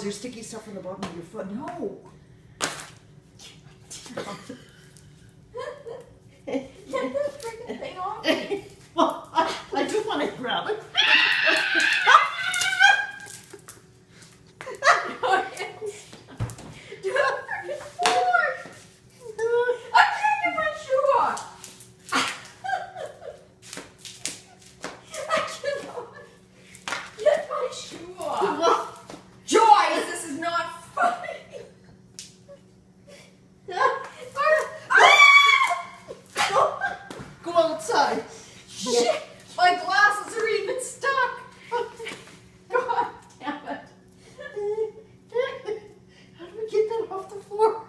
is there sticky stuff on the bottom of your foot? No. Get this freaking thing off me. Well, I do want to grab it. Do a freaking fork. I can't get my shoe off. I cannot get my shoe off. Well, Joyce, this is not funny. go outside. Shit, my glasses are even stuck. God damn it. How do we get that off the floor?